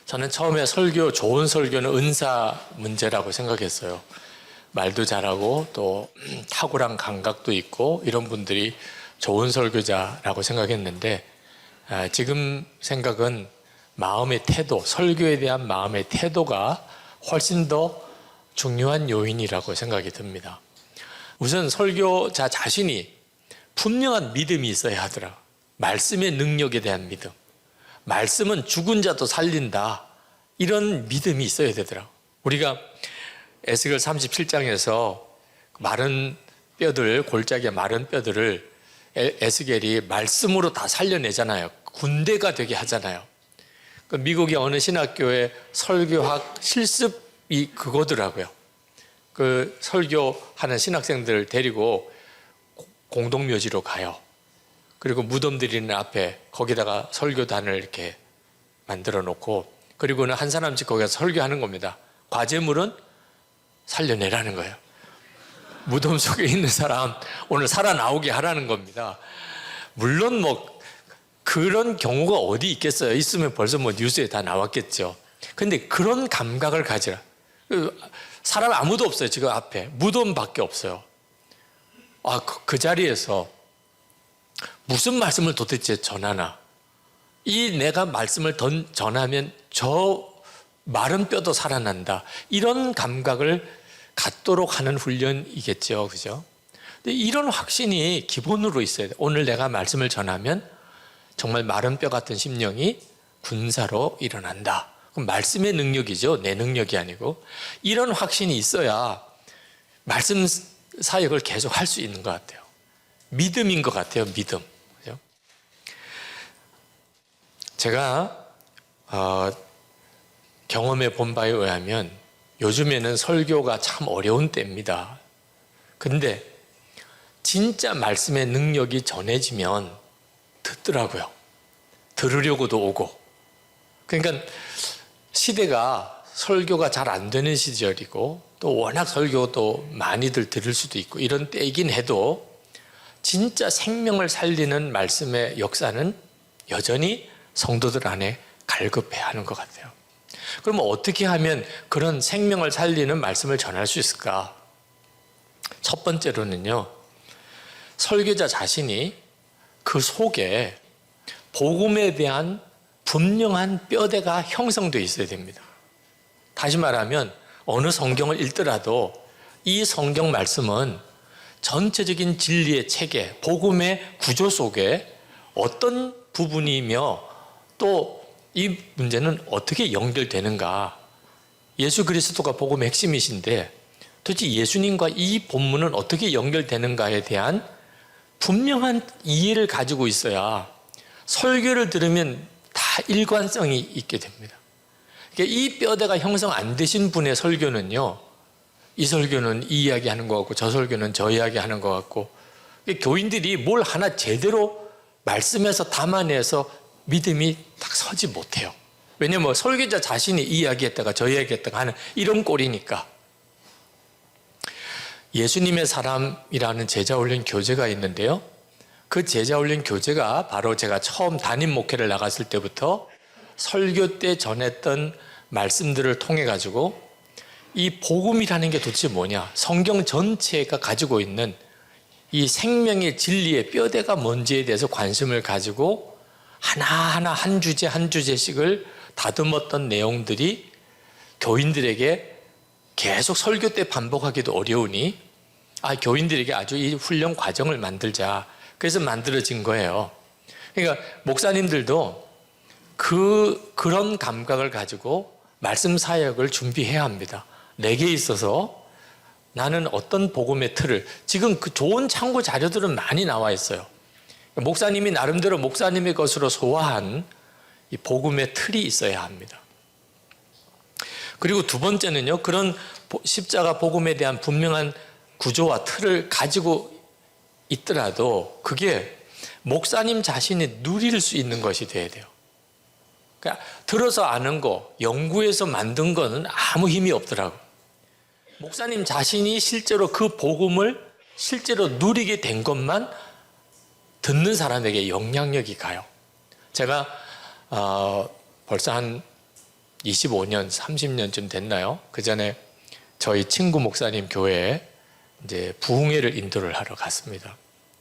저는 처음에 좋은 설교는 은사 문제라고 생각했어요. 말도 잘하고 또 탁월한 감각도 있고 이런 분들이 좋은 설교자라고 생각했는데, 지금 생각은 마음의 태도, 설교에 대한 마음의 태도가 훨씬 더 중요한 요인이라고 생각이 듭니다. 우선 설교자 자신이 분명한 믿음이 있어야 하더라. 말씀의 능력에 대한 믿음. 말씀은 죽은 자도 살린다. 이런 믿음이 있어야 되더라. 우리가 에스겔 37장에서 마른 뼈들, 골짜기의 마른 뼈들을 에스겔이 말씀으로 다 살려내잖아요. 군대가 되게 하잖아요. 미국의 어느 신학교의 설교학 실습이 그거더라고요. 그 설교하는 신학생들을 데리고 공동묘지로 가요. 그리고 무덤 드리는 앞에 거기다가 설교단을 이렇게 만들어 놓고, 그리고는 한 사람씩 거기서 설교하는 겁니다. 과제물은 살려내라는 거예요. 무덤 속에 있는 사람 오늘 살아나오게 하라는 겁니다. 물론 그런 경우가 어디 있겠어요. 있으면 벌써 뉴스에 다 나왔겠죠. 근데 그런 감각을 가지라. 사람 아무도 없어요. 지금 앞에 무덤밖에 없어요. 그 자리에서 무슨 말씀을 도대체 전하나, 내가 말씀을 전하면 저 마른 뼈도 살아난다, 이런 감각을 갖도록 하는 훈련이겠죠. 그죠? 근데 이런 확신이 기본으로 있어야 돼요. 오늘 내가 말씀을 전하면 정말 마른 뼈 같은 심령이 군사로 일어난다. 그럼 말씀의 능력이죠. 내 능력이 아니고. 이런 확신이 있어야 말씀 사역을 계속 할 수 있는 것 같아요. 믿음인 것 같아요. 믿음. 그죠? 제가 경험해 본 바에 의하면 요즘에는 설교가 참 어려운 때입니다. 근데 진짜 말씀의 능력이 전해지면 듣더라고요. 들으려고도 오고. 그러니까 시대가 설교가 잘 안 되는 시절이고, 또 워낙 설교도 많이들 들을 수도 있고 이런 때이긴 해도 진짜 생명을 살리는 말씀의 역사는 여전히 성도들 안에 갈급해야 하는 것 같아요. 그러면 어떻게 하면 그런 생명을 살리는 말씀을 전할 수 있을까? 첫 번째로는요, 설교자 자신이 그 속에 복음에 대한 분명한 뼈대가 형성되어 있어야 됩니다. 다시 말하면 어느 성경을 읽더라도 이 성경 말씀은 전체적인 진리의 체계, 복음의 구조 속에 어떤 부분이며 또 이 문제는 어떻게 연결되는가. 예수 그리스도가 복음의 핵심이신데 도대체 예수님과 이 본문은 어떻게 연결되는가에 대한 분명한 이해를 가지고 있어야 설교를 들으면 다 일관성이 있게 됩니다. 그러니까 이 뼈대가 형성 안 되신 분의 설교는요, 이 설교는 이 이야기 하는 것 같고 저 설교는 저 이야기 하는 것 같고, 교인들이 뭘 하나 제대로 말씀에서 담아내서 믿음이 딱 서지 못해요. 왜냐면 설교자 자신이 이 이야기 했다가 저 이야기 했다가 하는 이런 꼴이니까. 예수님의 사람이라는 제자훈련 교재가 있는데요, 그 제자훈련 교재가 바로 제가 처음 담임 목회를 나갔을 때부터 설교 때 전했던 말씀들을 통해 가지고 이 복음이라는 게 도대체 뭐냐, 성경 전체가 가지고 있는 이 생명의 진리의 뼈대가 뭔지에 대해서 관심을 가지고 하나하나 한 주제 한 주제씩을 다듬었던 내용들이 교인들에게 계속 설교 때 반복하기도 어려우니 교인들에게 아주 이 훈련 과정을 만들자, 그래서 만들어진 거예요. 그러니까 목사님들도 그런 감각을 가지고 말씀 사역을 준비해야 합니다. 내게 있어서 나는 어떤 복음의 틀을, 지금 그 좋은 참고 자료들은 많이 나와 있어요. 목사님이 나름대로 목사님의 것으로 소화한 이 복음의 틀이 있어야 합니다. 그리고 두 번째는요, 그런 십자가 복음에 대한 분명한 구조와 틀을 가지고 있더라도 그게 목사님 자신이 누릴 수 있는 것이 돼야 돼요. 그러니까 들어서 아는 거, 연구해서 만든 거는 아무 힘이 없더라고요. 목사님 자신이 실제로 그 복음을 실제로 누리게 된 것만 듣는 사람에게 영향력이 가요. 제가 벌써 한 25년, 30년쯤 됐나요? 그 전에 저희 친구 목사님 교회에 이제 부흥회를 인도를 하러 갔습니다.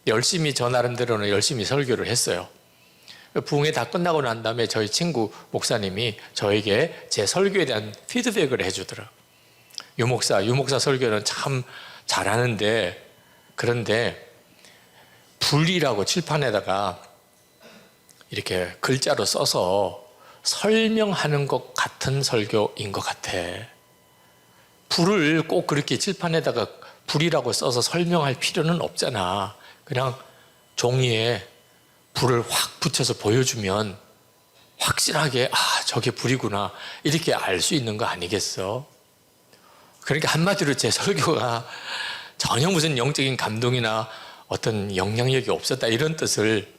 열심히 저 나름대로는 열심히 설교를 했어요. 부흥회 다 끝나고 난 다음에 저희 친구 목사님이 저에게 제 설교에 대한 피드백을 해주더라고요. 유 목사 설교는 참 잘하는데, 그런데 불이라고 칠판에다가 이렇게 글자로 써서 설명하는 것 같은 설교인 것 같아. 불을 꼭 그렇게 칠판에다가 불이라고 써서 설명할 필요는 없잖아. 그냥 종이에 불을 확 붙여서 보여주면 확실하게 저게 불이구나 이렇게 알 수 있는 거 아니겠어? 그러니까 한마디로 제 설교가 전혀 무슨 영적인 감동이나 어떤 영향력이 없었다 이런 뜻을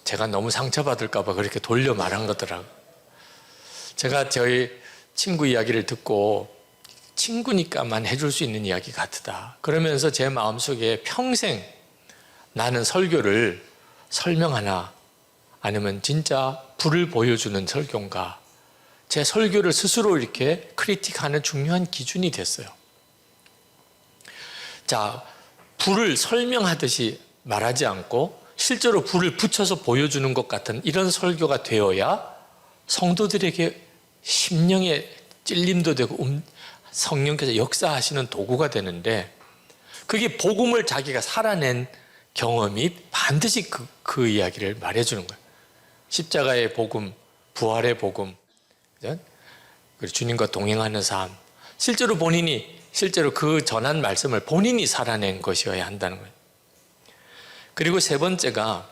제가 너무 상처받을까 봐 그렇게 돌려 말한 거더라고요. 제가 저희 친구 이야기를 듣고 친구니까만 해줄 수 있는 이야기 같다. 그러면서 제 마음속에 평생 나는 설교를 설명하나 아니면 진짜 불을 보여주는 설교인가, 제 설교를 스스로 이렇게 크리틱하는 중요한 기준이 됐어요. 자, 불을 설명하듯이 말하지 않고 실제로 불을 붙여서 보여주는 것 같은 이런 설교가 되어야 성도들에게 심령에 찔림도 되고 성령께서 역사하시는 도구가 되는데, 그게 복음을 자기가 살아낸 경험이 반드시 그 이야기를 말해주는 거예요. 십자가의 복음, 부활의 복음, 그리고 주님과 동행하는 삶, 실제로 그 전한 말씀을 본인이 살아낸 것이어야 한다는 거예요. 그리고 세 번째가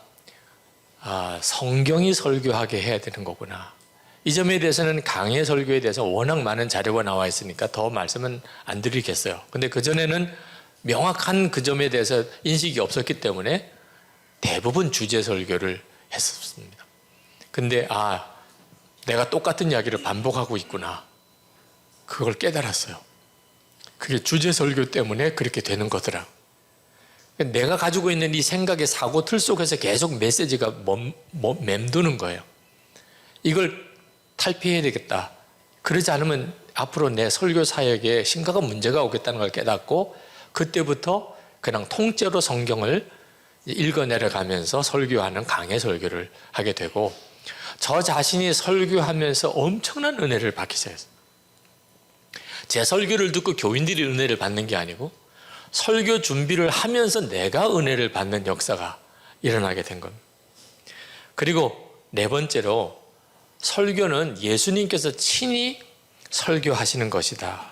성경이 설교하게 해야 되는 거구나. 이 점에 대해서는 강해 설교에 대해서 워낙 많은 자료가 나와 있으니까 더 말씀은 안 드리겠어요. 근데 그전에는 명확한 그 점에 대해서 인식이 없었기 때문에 대부분 주제 설교를 했었습니다. 근데 내가 똑같은 이야기를 반복하고 있구나. 그걸 깨달았어요. 그게 주제 설교 때문에 그렇게 되는 거더라. 내가 가지고 있는 이 생각의 사고 틀 속에서 계속 메시지가 맴도는 거예요. 이걸 탈피해야 되겠다. 그러지 않으면 앞으로 내 설교 사역에 심각한 문제가 오겠다는 걸 깨닫고, 그때부터 그냥 통째로 성경을 읽어내려가면서 설교하는 강해 설교를 하게 되고, 저 자신이 설교하면서 엄청난 은혜를 받기 시작했어요. 제 설교를 듣고 교인들이 은혜를 받는 게 아니고 설교 준비를 하면서 내가 은혜를 받는 역사가 일어나게 된 겁니다. 그리고 네 번째로, 설교는 예수님께서 친히 설교하시는 것이다.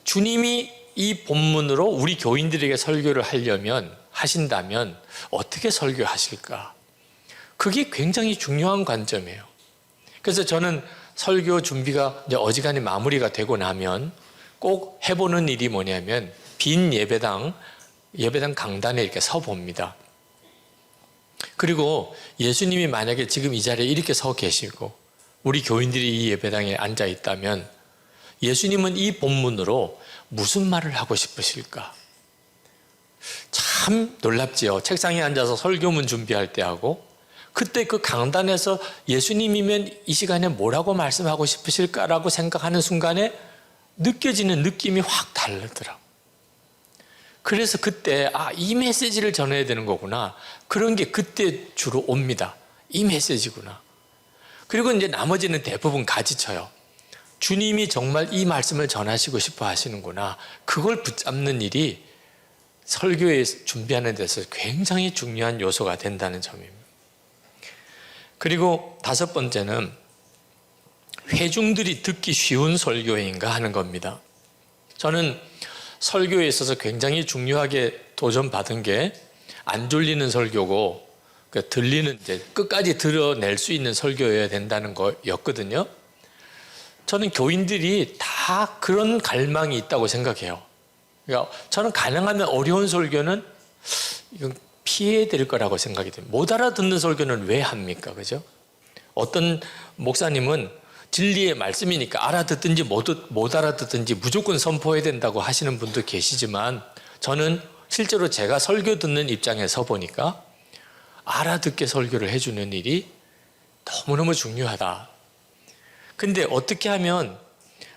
주님이 이 본문으로 우리 교인들에게 설교를 하신다면 어떻게 설교하실까? 그게 굉장히 중요한 관점이에요. 그래서 저는 설교 준비가 이제 어지간히 마무리가 되고 나면 꼭 해보는 일이 뭐냐면 빈 예배당 강단에 이렇게 서 봅니다. 그리고 예수님이 만약에 지금 이 자리에 이렇게 서 계시고 우리 교인들이 이 예배당에 앉아 있다면 예수님은 이 본문으로 무슨 말을 하고 싶으실까? 참 놀랍지요. 책상에 앉아서 설교문 준비할 때 하고 그때 그 강단에서 예수님이면 이 시간에 뭐라고 말씀하고 싶으실까라고 생각하는 순간에 느껴지는 느낌이 확 다르더라고요. 그래서 그때 이 메시지를 전해야 되는 거구나. 그런 게 그때 주로 옵니다. 이 메시지구나. 그리고 이제 나머지는 대부분 가지쳐요. 주님이 정말 이 말씀을 전하시고 싶어 하시는구나. 그걸 붙잡는 일이 설교에 준비하는 데서 굉장히 중요한 요소가 된다는 점입니다. 그리고 다섯 번째는 회중들이 듣기 쉬운 설교인가 하는 겁니다. 저는 설교에 있어서 굉장히 중요하게 도전받은 게 안 졸리는 설교고 들리는 이제 끝까지 들어낼 수 있는 설교여야 된다는 거였거든요. 저는 교인들이 다 그런 갈망이 있다고 생각해요. 그러니까 저는 가능하면 어려운 설교는 이건 피해야 될 거라고 생각이 돼요. 못 알아듣는 설교는 왜 합니까? 그죠? 어떤 목사님은 진리의 말씀이니까 알아듣든지 못 알아듣든지 무조건 선포해야 된다고 하시는 분도 계시지만 저는 실제로 제가 설교 듣는 입장에 서 보니까 알아듣게 설교를 해주는 일이 너무너무 중요하다. 근데 어떻게 하면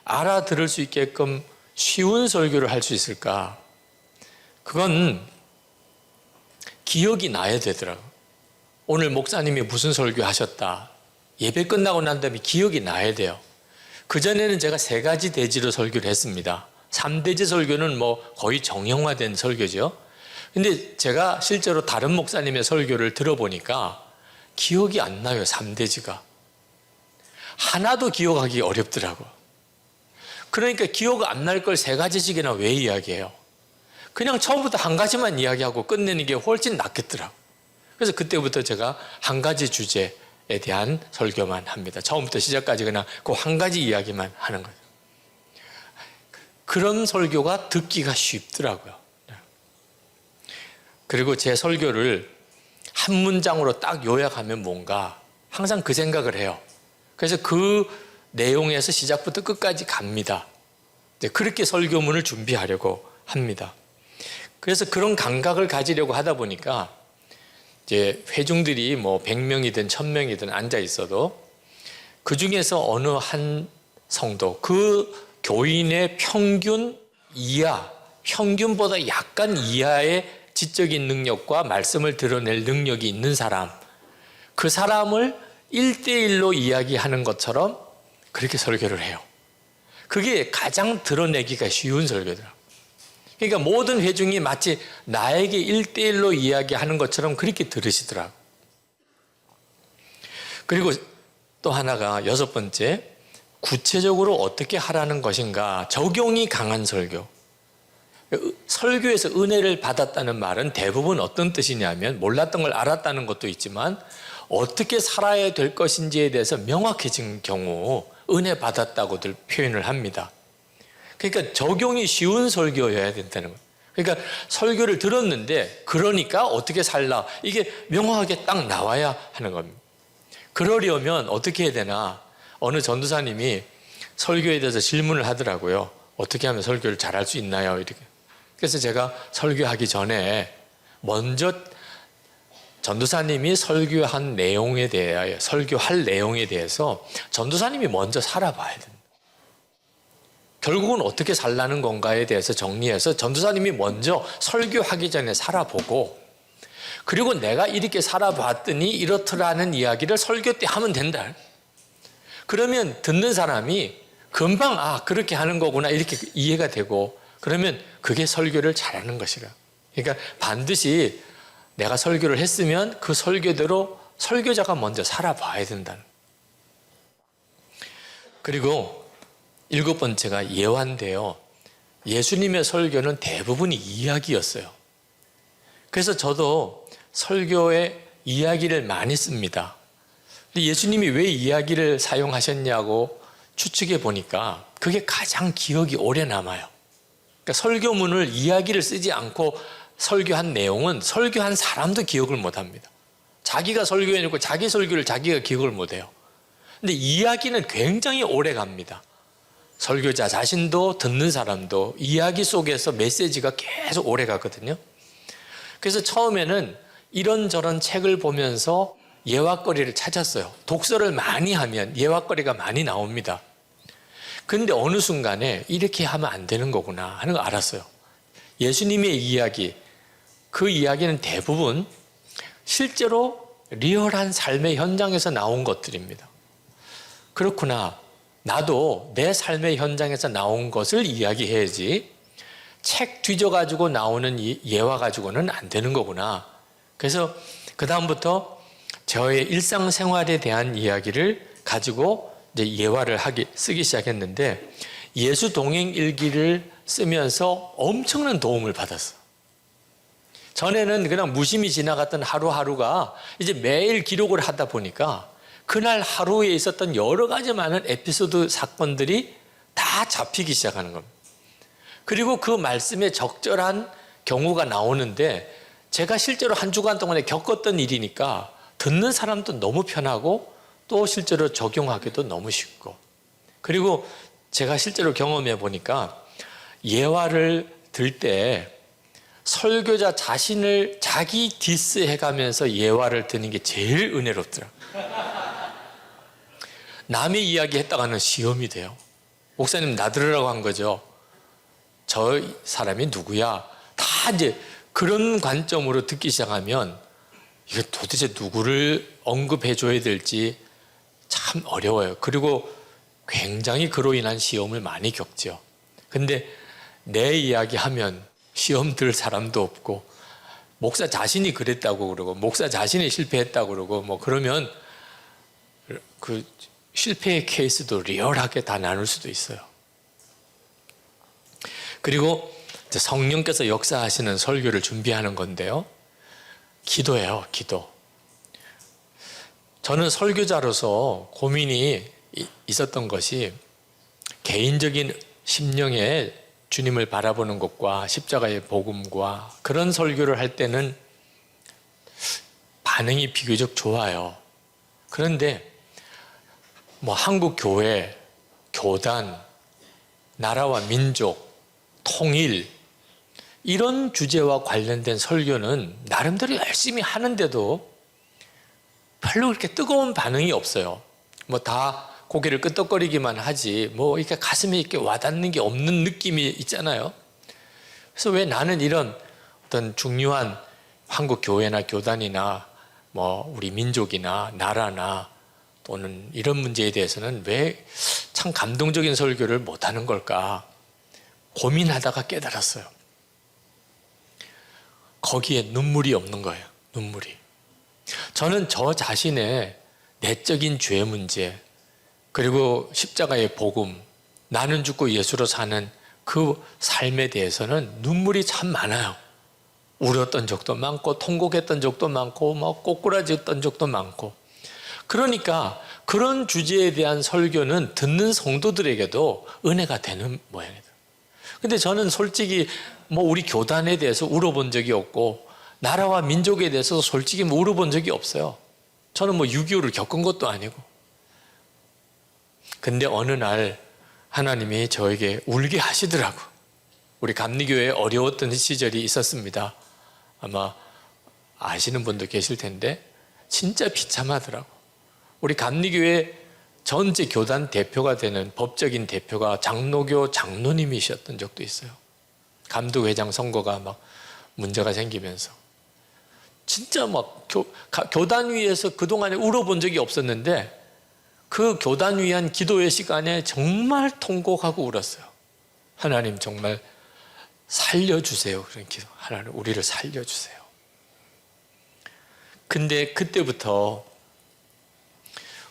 알아들을 수 있게끔 쉬운 설교를 할 수 있을까? 그건 기억이 나야 되더라고요. 오늘 목사님이 무슨 설교 하셨다. 예배 끝나고 난 다음에 기억이 나야 돼요. 그전에는 제가 3가지 대지로 설교를 했습니다. 3대지 설교는 뭐 거의 정형화된 설교죠. 근데 제가 실제로 다른 목사님의 설교를 들어보니까 기억이 안 나요, 3대지가. 하나도 기억하기 어렵더라고요. 그러니까 기억 안 날 걸 3가지씩이나 왜 이야기해요? 그냥 처음부터 한 가지만 이야기하고 끝내는 게 훨씬 낫겠더라고요. 그래서 그때부터 제가 한 가지 주제에 대한 설교만 합니다. 처음부터 시작까지 그냥 그 한 가지 이야기만 하는 거예요. 그런 설교가 듣기가 쉽더라고요. 그리고 제 설교를 한 문장으로 딱 요약하면 뭔가 항상 그 생각을 해요. 그래서 그 내용에서 시작부터 끝까지 갑니다. 그렇게 설교문을 준비하려고 합니다. 그래서 그런 감각을 가지려고 하다 보니까 이제 회중들이 뭐 100명이든 1000명이든 앉아 있어도 그 중에서 어느 한 성도, 그 교인의 평균 이하, 평균보다 약간 이하의 지적인 능력과 말씀을 드러낼 능력이 있는 사람, 그 사람을 1대1로 이야기하는 것처럼 그렇게 설교를 해요. 그게 가장 드러내기가 쉬운 설교더라고요. 그러니까 모든 회중이 마치 나에게 1대1로 이야기하는 것처럼 그렇게 들으시더라고요. 그리고 또 하나가 6번째, 구체적으로 어떻게 하라는 것인가, 적용이 강한 설교. 설교에서 은혜를 받았다는 말은 대부분 어떤 뜻이냐면 몰랐던 걸 알았다는 것도 있지만 어떻게 살아야 될 것인지에 대해서 명확해진 경우 은혜 받았다고들 표현을 합니다. 그러니까 적용이 쉬운 설교여야 된다는 거예요. 그러니까 설교를 들었는데 그러니까 어떻게 살라, 이게 명확하게 딱 나와야 하는 겁니다. 그러려면 어떻게 해야 되나, 어느 전도사님이 설교에 대해서 질문을 하더라고요. 어떻게 하면 설교를 잘할 수 있나요? 이렇게. 그래서 제가 설교하기 전에 먼저 전도사님이 설교한 내용에 대하여, 설교할 내용에 대해서 전도사님이 먼저 살아봐야 된다. 결국은 어떻게 살라는 건가에 대해서 정리해서 전도사님이 먼저 설교하기 전에 살아보고, 그리고 내가 이렇게 살아봤더니 이렇더라는 이야기를 설교 때 하면 된다. 그러면 듣는 사람이 금방 그렇게 하는 거구나 이렇게 이해가 되고, 그러면 그게 설교를 잘하는 것이라. 그러니까 반드시 내가 설교를 했으면 그 설교대로 설교자가 먼저 살아봐야 된다는. 그리고 7번째가 예화인데요. 예수님의 설교는 대부분이 이야기였어요. 그래서 저도 설교에 이야기를 많이 씁니다. 근데 예수님이 왜 이야기를 사용하셨냐고 추측해 보니까 그게 가장 기억이 오래 남아요. 그러니까 설교문을 이야기를 쓰지 않고 설교한 내용은 설교한 사람도 기억을 못합니다. 자기가 설교해놓고 자기 설교를 자기가 기억을 못해요. 근데 이야기는 굉장히 오래 갑니다. 설교자 자신도 듣는 사람도 이야기 속에서 메시지가 계속 오래 가거든요. 그래서 처음에는 이런저런 책을 보면서 예화거리를 찾았어요. 독서를 많이 하면 예화거리가 많이 나옵니다. 근데 어느 순간에 이렇게 하면 안 되는 거구나 하는 걸 알았어요. 예수님의 이야기, 그 이야기는 대부분 실제로 리얼한 삶의 현장에서 나온 것들입니다. 그렇구나. 나도 내 삶의 현장에서 나온 것을 이야기해야지 책 뒤져가지고 나오는 예화 가지고는 안 되는 거구나. 그래서 그 다음부터 저의 일상생활에 대한 이야기를 가지고 이제 예화를 쓰기 시작했는데, 예수 동행 일기를 쓰면서 엄청난 도움을 받았어요. 전에는 그냥 무심히 지나갔던 하루하루가 이제 매일 기록을 하다 보니까 그날 하루에 있었던 여러 가지 많은 에피소드 사건들이 다 잡히기 시작하는 겁니다. 그리고 그 말씀에 적절한 경우가 나오는데 제가 실제로 한 주간 동안에 겪었던 일이니까 듣는 사람도 너무 편하고 또 실제로 적용하기도 너무 쉽고, 그리고 제가 실제로 경험해 보니까 예화를 들 때 설교자 자신을 자기 디스해 가면서 예화를 드는 게 제일 은혜롭더라고요. 남의 이야기 했다가 하는 시험이 돼요. 목사님 나 들으라고 한 거죠. 저 사람이 누구야? 다 이제 그런 관점으로 듣기 시작하면 이거 도대체 누구를 언급해 줘야 될지 참 어려워요. 그리고 굉장히 그로 인한 시험을 많이 겪죠. 근데 내 이야기 하면 시험 들 사람도 없고, 목사 자신이 그랬다고 그러고, 목사 자신이 실패했다고 그러고, 뭐 그러면 그 실패의 케이스도 리얼하게 다 나눌 수도 있어요. 그리고 이제 성령께서 역사하시는 설교를 준비하는 건데요. 기도예요, 기도. 저는 설교자로서 고민이 있었던 것이 개인적인 심령에 주님을 바라보는 것과 십자가의 복음과 그런 설교를 할 때는 반응이 비교적 좋아요. 그런데 뭐 한국 교회, 교단, 나라와 민족, 통일 이런 주제와 관련된 설교는 나름대로 열심히 하는데도 별로 그렇게 뜨거운 반응이 없어요. 뭐 다 고개를 끄덕거리기만 하지 뭐 이렇게 가슴에 이렇게 와닿는 게 없는 느낌이 있잖아요. 그래서 왜 나는 이런 어떤 중요한 한국 교회나 교단이나 뭐 우리 민족이나 나라나 또는 이런 문제에 대해서는 왜 참 감동적인 설교를 못하는 걸까 고민하다가 깨달았어요. 거기에 눈물이 없는 거예요. 눈물이. 저는 저 자신의 내적인 죄 문제, 그리고 십자가의 복음, 나는 죽고 예수로 사는 그 삶에 대해서는 눈물이 참 많아요. 울었던 적도 많고 통곡했던 적도 많고 뭐 꼬꾸라졌던 적도 많고. 그러니까 그런 주제에 대한 설교는 듣는 성도들에게도 은혜가 되는 모양이에요. 근데 저는 솔직히 뭐 우리 교단에 대해서 울어본 적이 없고 나라와 민족에 대해서 솔직히 뭐 울어본 적이 없어요. 저는 뭐 6.25를 겪은 것도 아니고. 근데 어느 날 하나님이 저에게 울게 하시더라고. 우리 감리교회에 어려웠던 시절이 있었습니다. 아마 아시는 분도 계실 텐데 진짜 비참하더라고. 우리 감리교회 전체 교단 대표가 되는 법적인 대표가 장로교 장로님이셨던 적도 있어요. 감독회장 선거가 막 문제가 생기면서 진짜 막 교단 위에서 그동안에 울어본 적이 없었는데 그 교단 위한 기도의 시간에 정말 통곡하고 울었어요. 하나님 정말 살려주세요. 그런 기도. 하나님 우리를 살려주세요. 근데 그때부터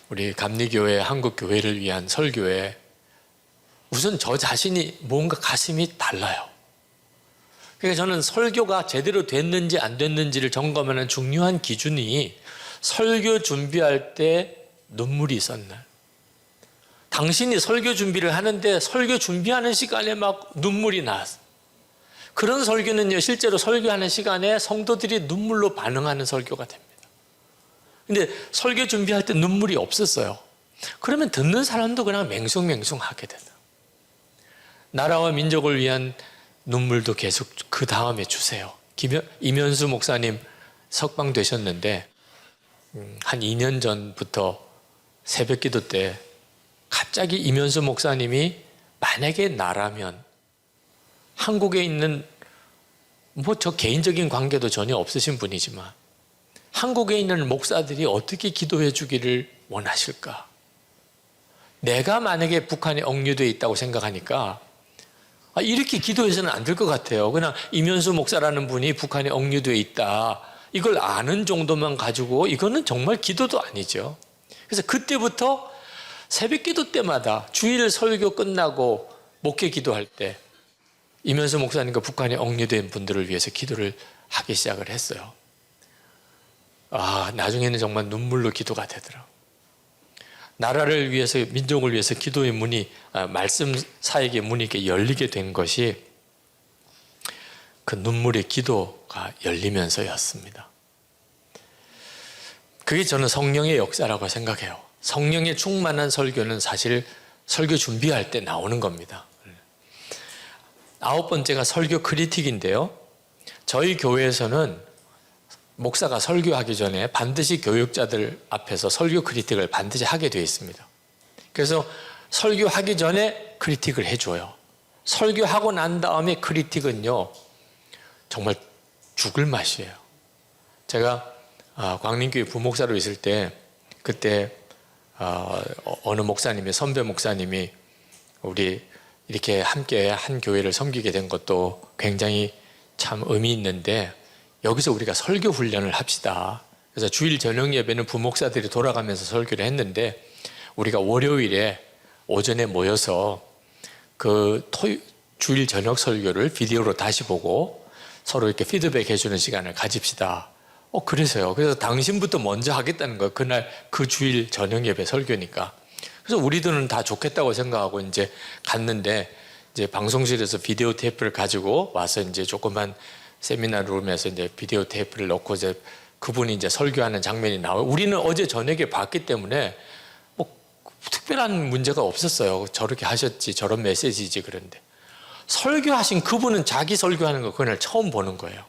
우리 감리교회 한국교회를 위한 설교에 우선 저 자신이 뭔가 가슴이 달라요. 그러니까 저는 설교가 제대로 됐는지 안 됐는지를 점검하는 중요한 기준이 설교 준비할 때 눈물이 있었나. 당신이 설교 준비를 하는데 설교 준비하는 시간에 막 눈물이 났어. 그런 설교는요, 실제로 설교하는 시간에 성도들이 눈물로 반응하는 설교가 됩니다. 근데 설교 준비할 때 눈물이 없었어요. 그러면 듣는 사람도 그냥 맹숭맹숭하게 된다. 나라와 민족을 위한 눈물도 계속 그 다음에 주세요. 이면수 목사님 석방 되셨는데 한 2년 전부터 새벽기도 때 갑자기 이면수 목사님이 만약에 나라면 한국에 있는 뭐 저 개인적인 관계도 전혀 없으신 분이지만 한국에 있는 목사들이 어떻게 기도해 주기를 원하실까? 내가 만약에 북한에 억류되어 있다고 생각하니까 이렇게 기도해서는 안 될 것 같아요. 그냥 이면수 목사라는 분이 북한에 억류되어 있다. 이걸 아는 정도만 가지고 이거는 정말 기도도 아니죠. 그래서 그때부터 새벽 기도 때마다 주일 설교 끝나고 목회 기도할 때 이면수 목사님과 북한에 억류된 분들을 위해서 기도를 하기 시작을 했어요. 나중에는 정말 눈물로 기도가 되더라고요. 나라를 위해서, 민족을 위해서 기도의 문이, 말씀 사역의 문이 이렇게 열리게 된 것이 그 눈물의 기도가 열리면서였습니다. 그게 저는 성령의 역사라고 생각해요. 성령의 충만한 설교는 사실 설교 준비할 때 나오는 겁니다. 9번째가 설교 크리틱인데요. 저희 교회에서는 목사가 설교하기 전에 반드시 교육자들 앞에서 설교 크리틱을 반드시 하게 되어 있습니다. 그래서 설교하기 전에 크리틱을 해줘요. 설교하고 난 다음에 크리틱은요, 정말 죽을 맛이에요. 제가 광림교회 부목사로 있을 때, 그때 어느 목사님이, 선배 목사님이 우리 이렇게 함께 한 교회를 섬기게 된 것도 굉장히 참 의미 있는데, 여기서 우리가 설교 훈련을 합시다. 그래서 주일 저녁 예배는 부목사들이 돌아가면서 설교를 했는데, 우리가 월요일에 오전에 모여서 그 주일 저녁 설교를 비디오로 다시 보고 서로 이렇게 피드백 해주는 시간을 가집시다. 그래서요. 그래서 당신부터 먼저 하겠다는 거예요. 그날 그 주일 저녁 예배 설교니까. 그래서 우리들은 다 좋겠다고 생각하고 이제 갔는데, 이제 방송실에서 비디오 테이프를 가지고 와서 이제 조그만 세미나 룸에서 이제 비디오 테이프를 넣고 이제 그분이 이제 설교하는 장면이 나와요. 우리는 어제 저녁에 봤기 때문에 뭐 특별한 문제가 없었어요. 저렇게 하셨지, 저런 메시지지. 그런데 설교하신 그분은 자기 설교하는 거 그날 처음 보는 거예요.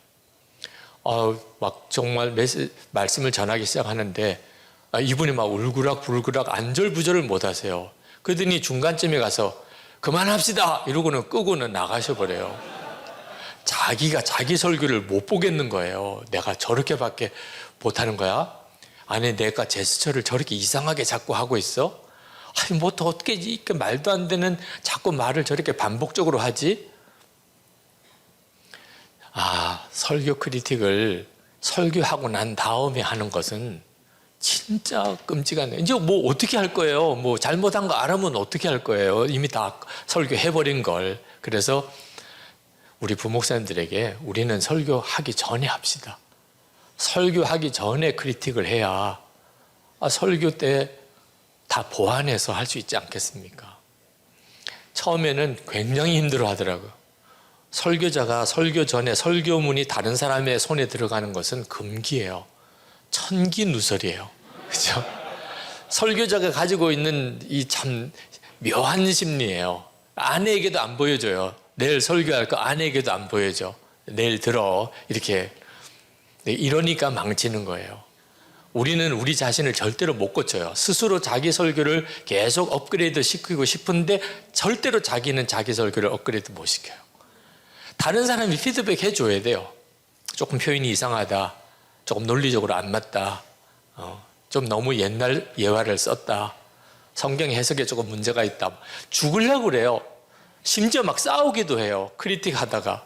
막 정말 말씀을 전하기 시작하는데 이분이 막 울그락불그락 안절부절을 못 하세요. 그러더니 중간쯤에 가서 그만합시다 이러고는 끄고는 나가셔버려요. 자기가 자기 설교를 못 보겠는 거예요. 내가 저렇게밖에 못하는 거야? 아니, 내가 제스처를 저렇게 이상하게 자꾸 하고 있어? 아니, 뭐 또 어떻게 이렇게 말도 안 되는 자꾸 말을 저렇게 반복적으로 하지? 설교 크리틱을 설교하고 난 다음에 하는 것은 진짜 끔찍하네요. 이제 뭐 어떻게 할 거예요? 뭐 잘못한 거 알으면 어떻게 할 거예요? 이미 다 설교해버린 걸. 그래서 우리 부목사님들에게 우리는 설교하기 전에 합시다. 설교하기 전에 크리틱을 해야 설교 때 다 보완해서 할 수 있지 않겠습니까? 처음에는 굉장히 힘들어 하더라고요. 설교자가 설교 전에 설교문이 다른 사람의 손에 들어가는 것은 금기예요. 천기누설이에요. 그렇죠? 설교자가 가지고 있는 이 참 묘한 심리예요. 아내에게도 안 보여줘요. 내일 설교할 거 아내에게도 안 보여줘. 내일 들어. 이렇게. 이러니까 망치는 거예요. 우리는 우리 자신을 절대로 못 고쳐요. 스스로 자기 설교를 계속 업그레이드 시키고 싶은데 절대로 자기는 자기 설교를 업그레이드 못 시켜요. 다른 사람이 피드백 해줘야 돼요. 조금 표현이 이상하다. 조금 논리적으로 안 맞다. 좀 너무 옛날 예화를 썼다. 성경 해석에 조금 문제가 있다. 죽으려고 그래요. 심지어 막 싸우기도 해요. 크리틱 하다가.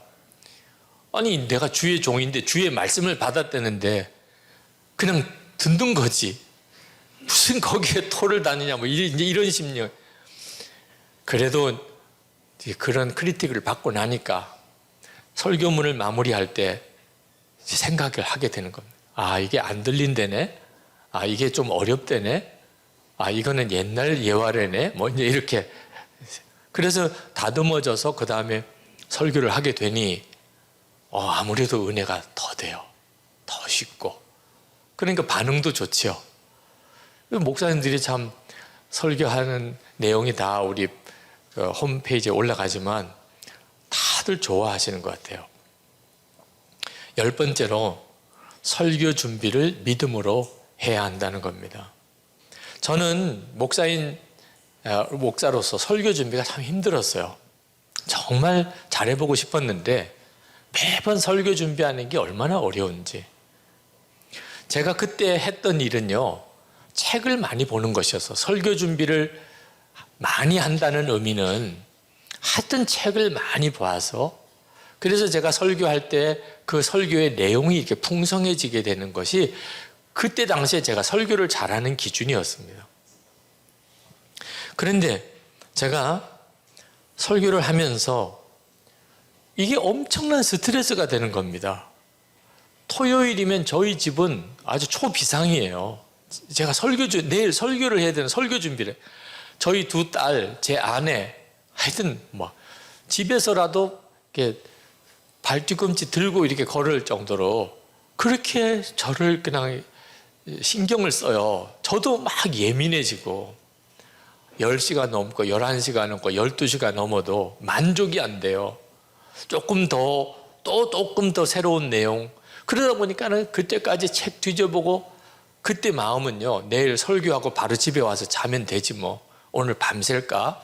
아니, 내가 주의 종인데 주의 말씀을 받았다는데 그냥 듣는 거지. 무슨 거기에 토를 다니냐, 뭐 이런 심리. 그래도 그런 크리틱을 받고 나니까 설교문을 마무리할 때 생각을 하게 되는 겁니다. 이게 안 들린다네. 이게 좀 어렵다네. 이거는 옛날 예화래네. 뭐 이제 이렇게. 그래서 다듬어져서 그 다음에 설교를 하게 되니 아무래도 은혜가 더 돼요. 더 쉽고. 그러니까 반응도 좋지요. 목사님들이 참 설교하는 내용이 다 우리 홈페이지에 올라가지만 다들 좋아하시는 것 같아요. 10번째로 설교 준비를 믿음으로 해야 한다는 겁니다. 저는 목사로서 설교 준비가 참 힘들었어요. 정말 잘해보고 싶었는데 매번 설교 준비하는 게 얼마나 어려운지. 제가 그때 했던 일은요, 책을 많이 보는 것이어서 설교 준비를 많이 한다는 의미는 하여튼 책을 많이 봐서, 그래서 제가 설교할 때 그 설교의 내용이 이렇게 풍성해지게 되는 것이 그때 당시에 제가 설교를 잘하는 기준이었습니다. 그런데 제가 설교를 하면서 이게 엄청난 스트레스가 되는 겁니다. 토요일이면 저희 집은 아주 초비상이에요. 제가 내일 설교를 해야 되는 설교 준비를. 저희 두 딸, 제 아내, 하여튼 뭐 집에서라도 이렇게 발뒤꿈치 들고 이렇게 걸을 정도로 그렇게 저를 그냥 신경을 써요. 저도 막 예민해지고 10시가 넘고 11시가 넘고 12시가 넘어도 만족이 안 돼요. 조금 더 새로운 내용. 그러다 보니까는 그때까지 책 뒤져보고 그때 마음은요, 내일 설교하고 바로 집에 와서 자면 되지 뭐. 오늘 밤샐까?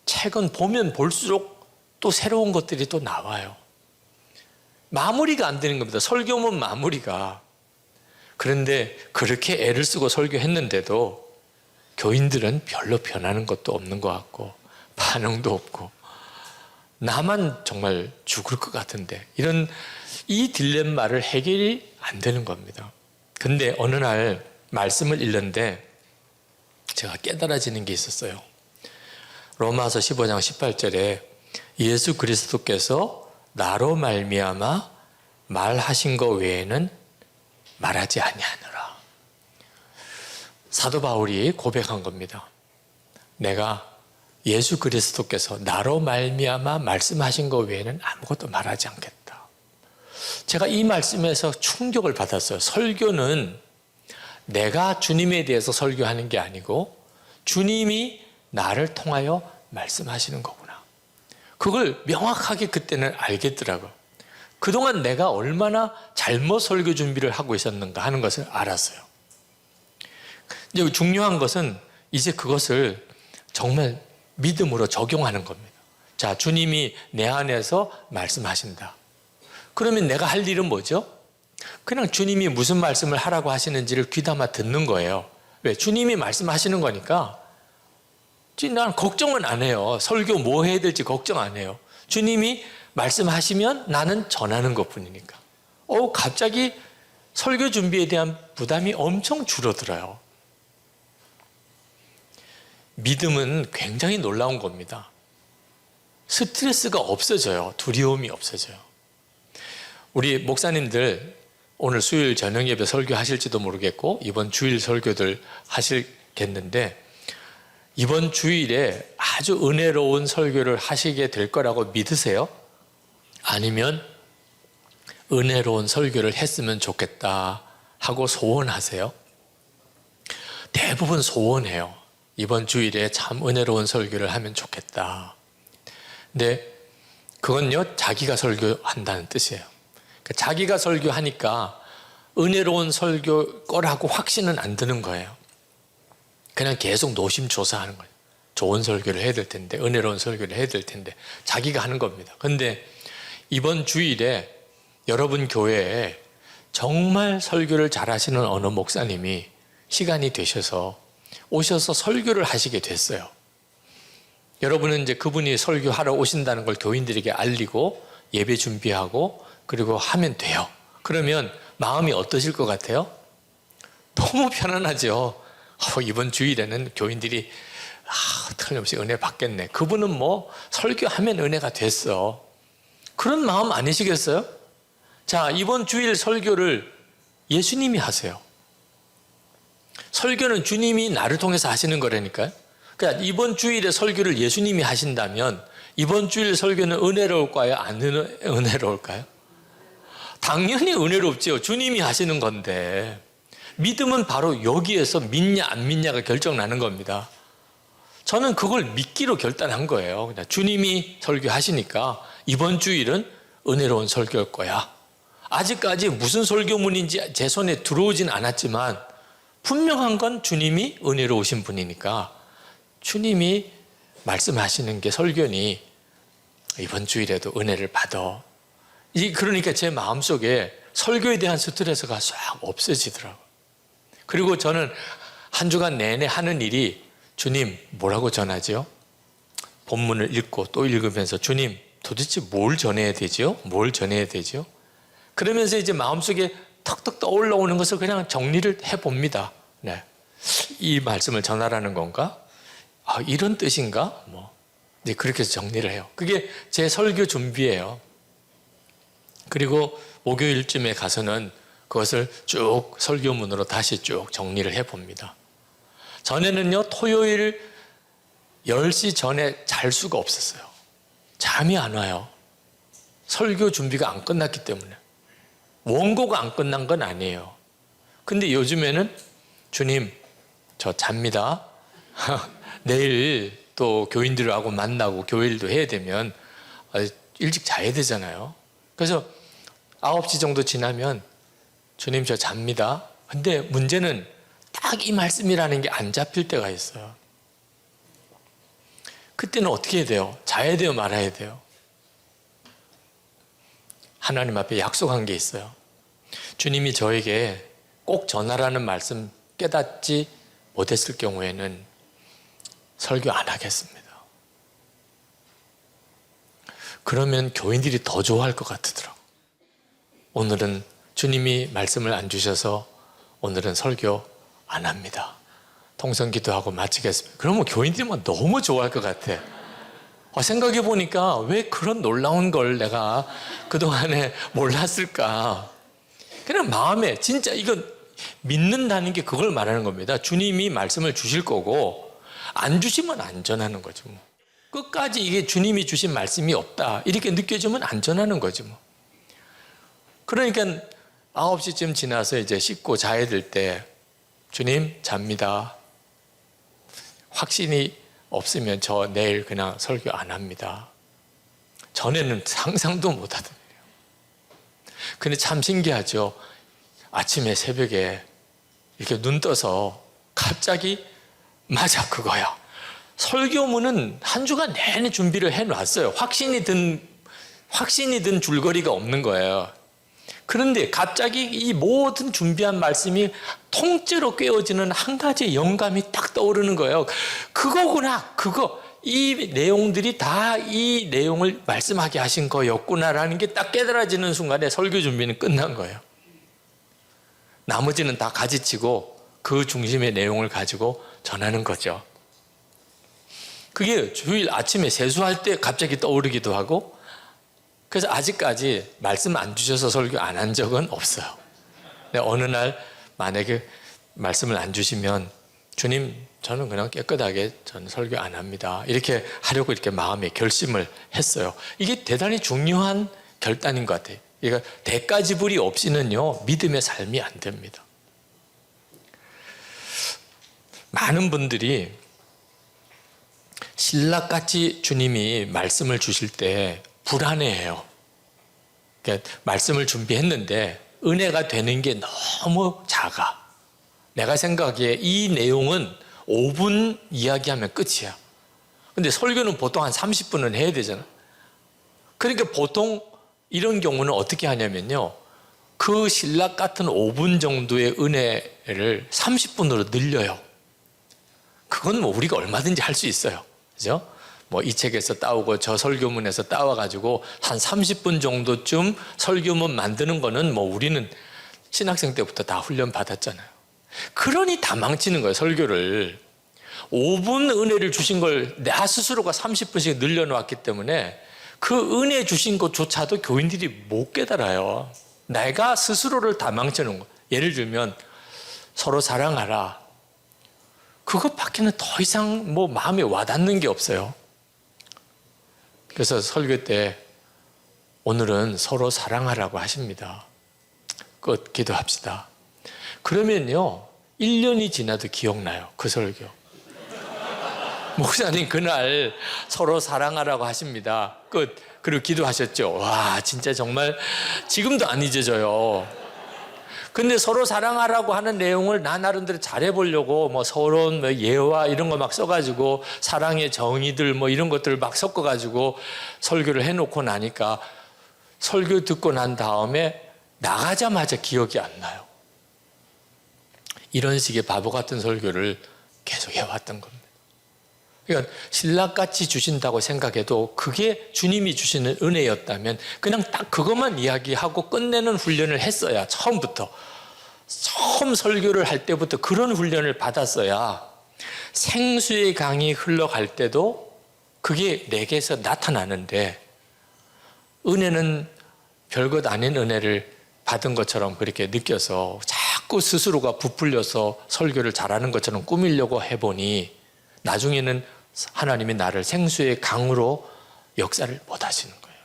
책은 보면 볼수록 또 새로운 것들이 또 나와요. 마무리가 안 되는 겁니다. 설교문 마무리가. 그런데 그렇게 애를 쓰고 설교했는데도 교인들은 별로 변하는 것도 없는 것 같고 반응도 없고 나만 정말 죽을 것 같은데 이런 이 딜레마를 해결이 안 되는 겁니다. 근데 어느 날 말씀을 읽는데 제가 깨달아지는 게 있었어요. 로마서 15장 18절에 예수 그리스도께서 나로 말미암아 말하신 것 외에는 말하지 아니하노라. 사도 바울이 고백한 겁니다. 내가 예수 그리스도께서 나로 말미암아 말씀하신 것 외에는 아무것도 말하지 않겠다. 제가 이 말씀에서 충격을 받았어요. 설교는 내가 주님에 대해서 설교하는 게 아니고 주님이 나를 통하여 말씀하시는 거구나. 그걸 명확하게 그때는 알겠더라고요. 그동안 내가 얼마나 잘못 설교 준비를 하고 있었는가 하는 것을 알았어요. 이제 중요한 것은 이제 그것을 정말 믿음으로 적용하는 겁니다. 자, 주님이 내 안에서 말씀하신다. 그러면 내가 할 일은 뭐죠? 그냥 주님이 무슨 말씀을 하라고 하시는지를 귀담아 듣는 거예요. 왜? 주님이 말씀하시는 거니까 난 걱정은 안 해요. 설교 뭐 해야 될지 걱정 안 해요. 주님이 말씀하시면 나는 전하는 것뿐이니까. 갑자기 설교 준비에 대한 부담이 엄청 줄어들어요. 믿음은 굉장히 놀라운 겁니다. 스트레스가 없어져요. 두려움이 없어져요. 우리 목사님들 오늘 수요일 저녁 예배 설교하실지도 모르겠고 이번 주일 설교들 하시겠는데 이번 주일에 아주 은혜로운 설교를 하시게 될 거라고 믿으세요? 아니면 은혜로운 설교를 했으면 좋겠다 하고 소원하세요? 대부분 소원해요. 이번 주일에 참 은혜로운 설교를 하면 좋겠다. 근데 그건요, 자기가 설교한다는 뜻이에요. 그러니까 자기가 설교하니까 은혜로운 설교 거라고 확신은 안 드는 거예요. 그냥 계속 노심초사하는 거예요. 좋은 설교를 해야 될 텐데, 은혜로운 설교를 해야 될 텐데, 자기가 하는 겁니다. 근데 이번 주일에 여러분 교회에 정말 설교를 잘하시는 어느 목사님이 시간이 되셔서 오셔서 설교를 하시게 됐어요. 여러분은 이제 그분이 설교하러 오신다는 걸 교인들에게 알리고 예배 준비하고 그리고 하면 돼요. 그러면 마음이 어떠실 것 같아요? 너무 편안하죠. 이번 주일에는 교인들이 틀림없이 은혜 받겠네. 그분은 뭐 설교하면 은혜가 됐어. 그런 마음 아니시겠어요? 자, 이번 주일 설교를 예수님이 하세요. 설교는 주님이 나를 통해서 하시는 거라니까요. 그러니까 이번 주일에 설교를 예수님이 하신다면 이번 주일 설교는 은혜로울까요? 안 은혜로울까요? 당연히 은혜롭죠. 주님이 하시는 건데. 믿음은 바로 여기에서 믿냐 안 믿냐가 결정나는 겁니다. 저는 그걸 믿기로 결단한 거예요. 그냥 주님이 설교하시니까 이번 주일은 은혜로운 설교일 거야. 아직까지 무슨 설교문인지 제 손에 들어오진 않았지만 분명한 건 주님이 은혜로우신 분이니까 주님이 말씀하시는 게 설교니 이번 주일에도 은혜를 받아. 그러니까 제 마음속에 설교에 대한 스트레스가 싹 없어지더라고요. 그리고 저는 한 주간 내내 하는 일이 주님 뭐라고 전하죠? 본문을 읽고 또 읽으면서 주님 도대체 뭘 전해야 되죠? 뭘 전해야 되죠? 그러면서 이제 마음속에 턱턱 떠올라오는 것을 그냥 정리를 해봅니다. 네. 이 말씀을 전하라는 건가? 이런 뜻인가? 이제 그렇게 해서 정리를 해요. 그게 제 설교 준비예요. 그리고 목요일쯤에 가서는 그것을 쭉 설교문으로 다시 쭉 정리를 해봅니다. 전에는요, 토요일 10시 전에 잘 수가 없었어요. 잠이 안 와요. 설교 준비가 안 끝났기 때문에. 원고가 안 끝난 건 아니에요. 근데 요즘에는 주님, 저 잡니다. 내일 또 교인들하고 만나고 교회일도 해야 되면 일찍 자야 되잖아요. 그래서 9시 정도 지나면 주님 저 잡니다. 근데 문제는 딱 이 말씀이라는 게 안 잡힐 때가 있어요. 그때는 어떻게 해야 돼요? 자야 돼요? 말아야 돼요? 하나님 앞에 약속한 게 있어요. 주님이 저에게 꼭 전하라는 말씀 깨닫지 못했을 경우에는 설교 안 하겠습니다. 그러면 교인들이 더 좋아할 것 같더라고요. 오늘은 주님이 말씀을 안 주셔서 오늘은 설교 안 합니다. 통성 기도하고 마치겠습니다. 그러면 교인들이 너무 좋아할 것 같아. 생각해 보니까 왜 그런 놀라운 걸 내가 그동안에 몰랐을까. 그냥 마음에 진짜 이건 믿는다는 게 그걸 말하는 겁니다. 주님이 말씀을 주실 거고 안 주시면 안 전하는 거죠. 끝까지 이게 주님이 주신 말씀이 없다 이렇게 느껴지면 안 전하는 거죠. 그러니까 9시쯤 지나서 이제 씻고 자야 될 때 주님 잡니다. 확신이 없으면 저 내일 그냥 설교 안 합니다. 전에는 상상도 못 하던 일이에요. 근데 참 신기하죠. 아침에 새벽에 이렇게 눈 떠서 갑자기 맞아 그거야. 설교문은 한 주간 내내 준비를 해놨어요. 확신이 든 줄거리가 없는 거예요. 그런데 갑자기 이 모든 준비한 말씀이 통째로 꿰어지는 한 가지 영감이 딱 떠오르는 거예요. 그거구나, 그거. 이 내용들이 다 이 내용을 말씀하게 하신 거였구나라는 게 딱 깨달아지는 순간에 설교 준비는 끝난 거예요. 나머지는 다 가지치고 그 중심의 내용을 가지고 전하는 거죠. 그게 주일 아침에 세수할 때 갑자기 떠오르기도 하고, 그래서 아직까지 말씀 안 주셔서 설교 안 한 적은 없어요. 근데 어느 날 만약에 말씀을 안 주시면 주님 저는 그냥 깨끗하게 저는 설교 안 합니다. 이렇게 하려고 이렇게 마음에 결심을 했어요. 이게 대단히 중요한 결단인 것 같아요. 그러니까 대가지불이 없이는요 믿음의 삶이 안 됩니다. 많은 분들이 신락같이 주님이 말씀을 주실 때 불안해해요. 그러니까 말씀을 준비했는데 은혜가 되는 게 너무 작아. 내가 생각하기에 이 내용은 5분 이야기하면 끝이야. 근데 설교는 보통 한 30분은 해야 되잖아. 그러니까 보통 이런 경우는 어떻게 하냐면요, 그 신락 같은 5분 정도의 은혜를 30분으로 늘려요. 그건 우리가 얼마든지 할 수 있어요. 그죠? 이 책에서 따오고 저 설교문에서 따와가지고 한 30분 정도쯤 설교문 만드는 거는 우리는 신학생 때부터 다 훈련 받았잖아요. 그러니 다 망치는 거예요, 설교를. 5분 은혜를 주신 걸 나 스스로가 30분씩 늘려놓았기 때문에 그 은혜 주신 것조차도 교인들이 못 깨달아요. 내가 스스로를 다 망치는 거예요. 예를 들면 서로 사랑하라. 그것밖에는 더 이상 마음에 와닿는 게 없어요. 그래서 설교 때 오늘은 서로 사랑하라고 하십니다. 끝 기도합시다. 그러면요 1년이 지나도 기억나요. 그 설교. 목사님 그날 서로 사랑하라고 하십니다. 끝. 그리고 기도하셨죠. 와 진짜 정말 지금도 안 잊어져요. 근데 서로 사랑하라고 하는 내용을 나 나름대로 잘해보려고 서론 예화 이런 거 막 써가지고 사랑의 정의들 이런 것들을 막 섞어가지고 설교를 해놓고 나니까 설교 듣고 난 다음에 나가자마자 기억이 안 나요. 이런 식의 바보 같은 설교를 계속 해왔던 겁니다. 그러니까 신락같이 주신다고 생각해도 그게 주님이 주시는 은혜였다면 그냥 딱 그것만 이야기하고 끝내는 훈련을 했어야 처음부터. 처음 설교를 할 때부터 그런 훈련을 받았어야 생수의 강이 흘러갈 때도 그게 내게서 나타나는데, 은혜는 별것 아닌 은혜를 받은 것처럼 그렇게 느껴서 자꾸 스스로가 부풀려서 설교를 잘하는 것처럼 꾸미려고 해보니 나중에는 하나님이 나를 생수의 강으로 역사를 못 하시는 거예요.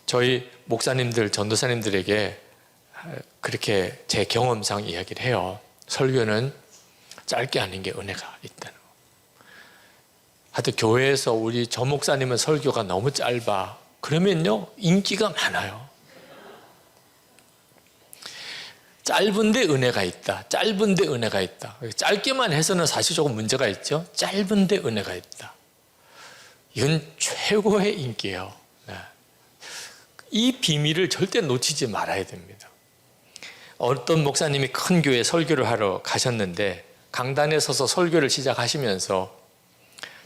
저희 목사님들, 전도사님들에게 그렇게 제 경험상 이야기를 해요. 설교는 짧게 하는 게 은혜가 있다는 거. 하여튼 교회에서 우리 저 목사님은 설교가 너무 짧아. 그러면요 인기가 많아요. 짧은데 은혜가 있다. 짧은데 은혜가 있다. 짧게만 해서는 사실 조금 문제가 있죠. 짧은데 은혜가 있다. 이건 최고의 인기예요. 네. 이 비밀을 절대 놓치지 말아야 됩니다. 어떤 목사님이 큰 교회 설교를 하러 가셨는데 강단에 서서 설교를 시작하시면서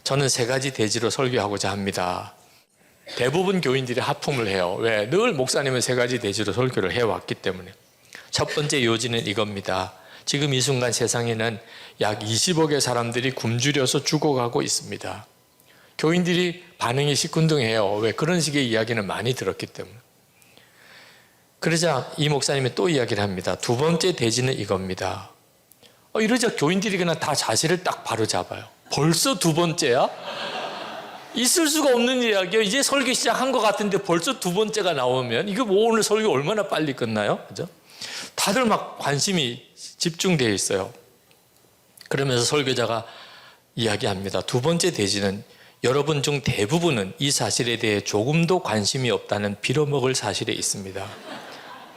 저는 3가지 대지로 설교하고자 합니다. 대부분 교인들이 하품을 해요. 왜? 늘 목사님은 3가지 대지로 설교를 해왔기 때문에. 첫 번째 요지는 이겁니다. 지금 이 순간 세상에는 약 20억의 사람들이 굶주려서 죽어가고 있습니다. 교인들이 반응이 시큰둥해요. 왜? 그런 식의 이야기는 많이 들었기 때문에. 그러자 이 목사님이 또 이야기를 합니다. 2번째 대지는 이겁니다. 이러자 교인들이 그냥 다 자세를 딱 바로 잡아요. 벌써 2번째야? 있을 수가 없는 이야기예요. 이제 설교 시작한 것 같은데 벌써 2번째가 나오면 이거 뭐 오늘 설교 얼마나 빨리 끝나요? 그죠? 다들 막 관심이 집중되어 있어요. 그러면서 설교자가 이야기합니다. 2번째 대지는 여러분 중 대부분은 이 사실에 대해 조금도 관심이 없다는 빌어먹을 사실에 있습니다.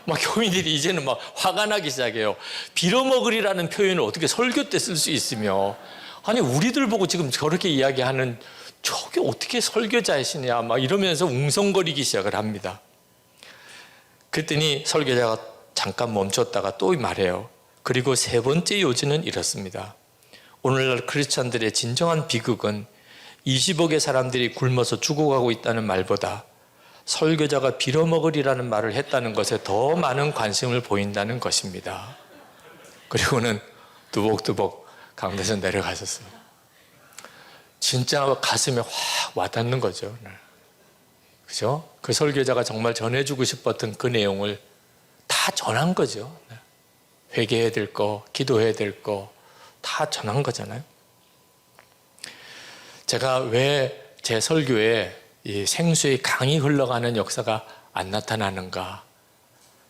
막 교인들이 이제는 막 화가 나기 시작해요. 빌어먹으리라는 표현을 어떻게 설교 때 쓸 수 있으며, 아니 우리들 보고 지금 저렇게 이야기하는 저게 어떻게 설교자이시냐 막 이러면서 웅성거리기 시작을 합니다. 그랬더니 설교자가 잠깐 멈췄다가 또 말해요. 그리고 3번째 요지는 이렇습니다. 오늘날 크리스찬들의 진정한 비극은 20억의 사람들이 굶어서 죽어가고 있다는 말보다 설교자가 빌어먹으리라는 말을 했다는 것에 더 많은 관심을 보인다는 것입니다. 그리고는 두벅두벅 강대에서 내려가셨어요. 진짜 가슴에 확 와닿는 거죠. 그죠? 그 설교자가 정말 전해주고 싶었던 그 내용을 다 전한 거죠. 회개해야 될 거, 기도해야 될 거 다 전한 거잖아요. 제가 왜 제 설교에 이 생수의 강이 흘러가는 역사가 안 나타나는가?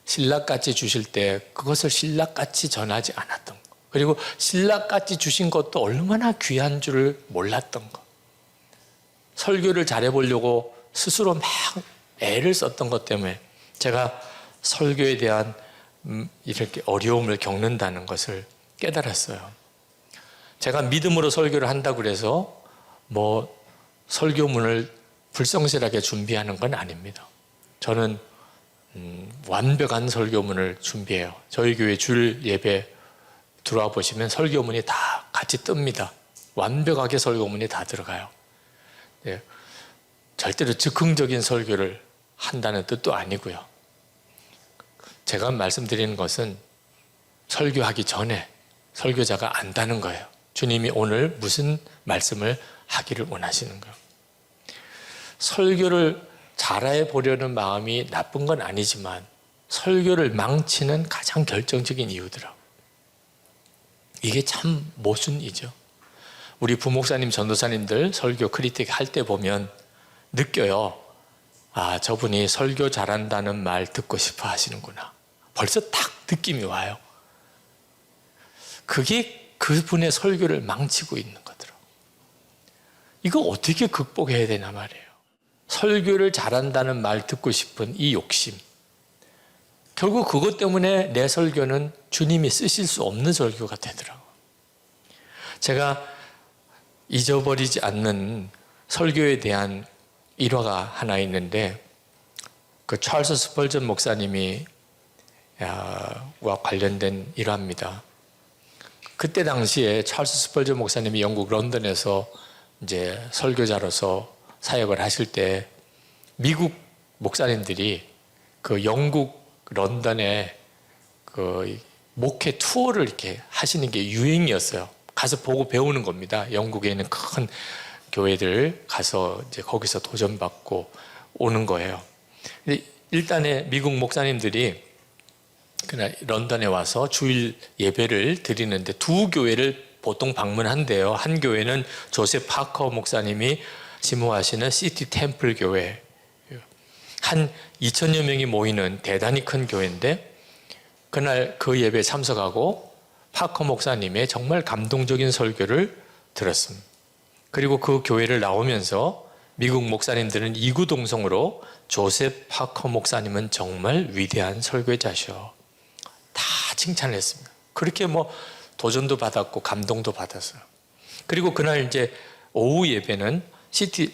신락같이 주실 때 그것을 신락같이 전하지 않았던 거. 그리고 신락같이 주신 것도 얼마나 귀한 줄을 몰랐던 거. 설교를 잘해보려고 스스로 막 애를 썼던 것 때문에 제가 설교에 대한 이렇게 어려움을 겪는다는 것을 깨달았어요. 제가 믿음으로 설교를 한다고 해서 뭐 설교문을 불성실하게 준비하는 건 아닙니다. 저는 완벽한 설교문을 준비해요. 저희 교회 주일 예배 들어와 보시면 설교문이 다 같이 뜹니다. 완벽하게 설교문이 다 들어가요. 네. 절대로 즉흥적인 설교를 한다는 뜻도 아니고요. 제가 말씀드리는 것은 설교하기 전에 설교자가 안다는 거예요. 주님이 오늘 무슨 말씀을 하기를 원하시는 거예요. 설교를 잘해 보려는 마음이 나쁜 건 아니지만 설교를 망치는 가장 결정적인 이유더라고요. 이게 참 모순이죠. 우리 부목사님, 전도사님들 설교 크리틱 할 때 보면 느껴요. 아, 저분이 설교 잘한다는 말 듣고 싶어 하시는구나. 벌써 딱 느낌이 와요. 그게 그분의 설교를 망치고 있는 거더라고요. 이거 어떻게 극복해야 되나 말이에요. 설교를 잘한다는 말 듣고 싶은 이 욕심. 결국 그것 때문에 내 설교는 주님이 쓰실 수 없는 설교가 되더라고요. 제가 잊어버리지 않는 설교에 대한 일화가 하나 있는데, 그 찰스 스펄전 목사님이 와 관련된 일화입니다. 그때 당시에 찰스 스펄전 목사님이 영국 런던에서 이제 설교자로서 사역을 하실 때 미국 목사님들이 그 영국 런던에 그 목회 투어를 이렇게 하시는 게 유행이었어요. 가서 보고 배우는 겁니다. 영국에 있는 큰 교회들 가서 이제 거기서 도전받고 오는 거예요. 근데 일단에 미국 목사님들이 그날 런던에 와서 주일 예배를 드리는데 2교회를 보통 방문한대요. 한 교회는 조셉 파커 목사님이 지무하시는 시티 템플 교회, 한 2,000여 명이 모이는 대단히 큰 교회인데, 그날 그 예배에 참석하고 파커 목사님의 정말 감동적인 설교를 들었습니다. 그리고 그 교회를 나오면서 미국 목사님들은 이구동성으로 조셉 파커 목사님은 정말 위대한 설교자셔, 다 칭찬을 했습니다. 그렇게 뭐 도전도 받았고 감동도 받았어요. 그리고 그날 이제 오후 예배는 시티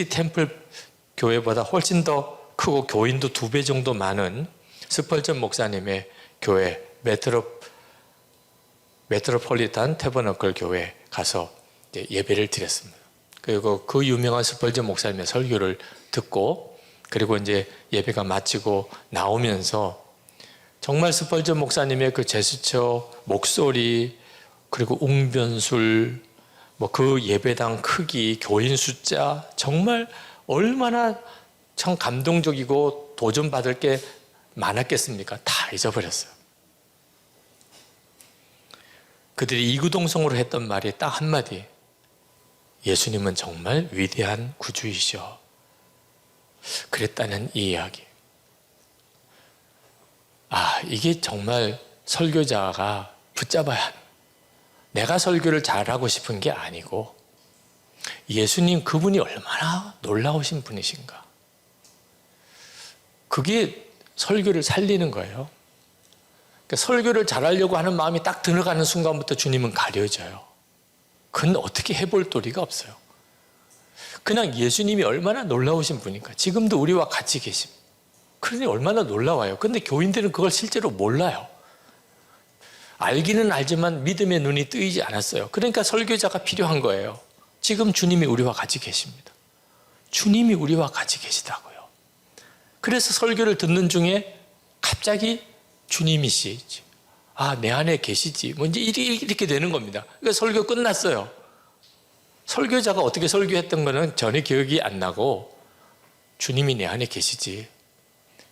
템플 교회보다 훨씬 더 크고 교인도 2배 정도 많은 스펄전 목사님의 교회 메트로폴리탄 태버너클 교회 가서 예배를 드렸습니다. 그리고 그 유명한 스펄전 목사님의 설교를 듣고, 그리고 이제 예배가 마치고 나오면서 정말 스펄전 목사님의 그 제스처, 목소리, 그리고 웅변술, 뭐 그 예배당 크기, 교인 숫자, 정말 얼마나 참 감동적이고 도전받을 게 많았겠습니까? 다 잊어버렸어요. 그들이 이구동성으로 했던 말이 딱 한마디, 예수님은 정말 위대한 구주이셔. 그랬다는 이 이야기. 이게 정말 설교자가 붙잡아야 하는, 내가 설교를 잘하고 싶은 게 아니고 예수님 그분이 얼마나 놀라우신 분이신가. 그게 설교를 살리는 거예요. 그러니까 설교를 잘하려고 하는 마음이 딱 들어가는 순간부터 주님은 가려져요. 그건 어떻게 해볼 도리가 없어요. 그냥 예수님이 얼마나 놀라우신 분인가. 지금도 우리와 같이 계십니다. 그러니 얼마나 놀라워요. 그런데 교인들은 그걸 실제로 몰라요. 알기는 알지만 믿음의 눈이 뜨이지 않았어요. 그러니까 설교자가 필요한 거예요. 지금 주님이 우리와 같이 계십니다. 주님이 우리와 같이 계시다고요. 그래서 설교를 듣는 중에 갑자기 주님이시지, 내 안에 계시지, 뭔지 이렇게 되는 겁니다. 그러니까 설교 끝났어요. 설교자가 어떻게 설교했던 거는 전혀 기억이 안 나고 주님이 내 안에 계시지,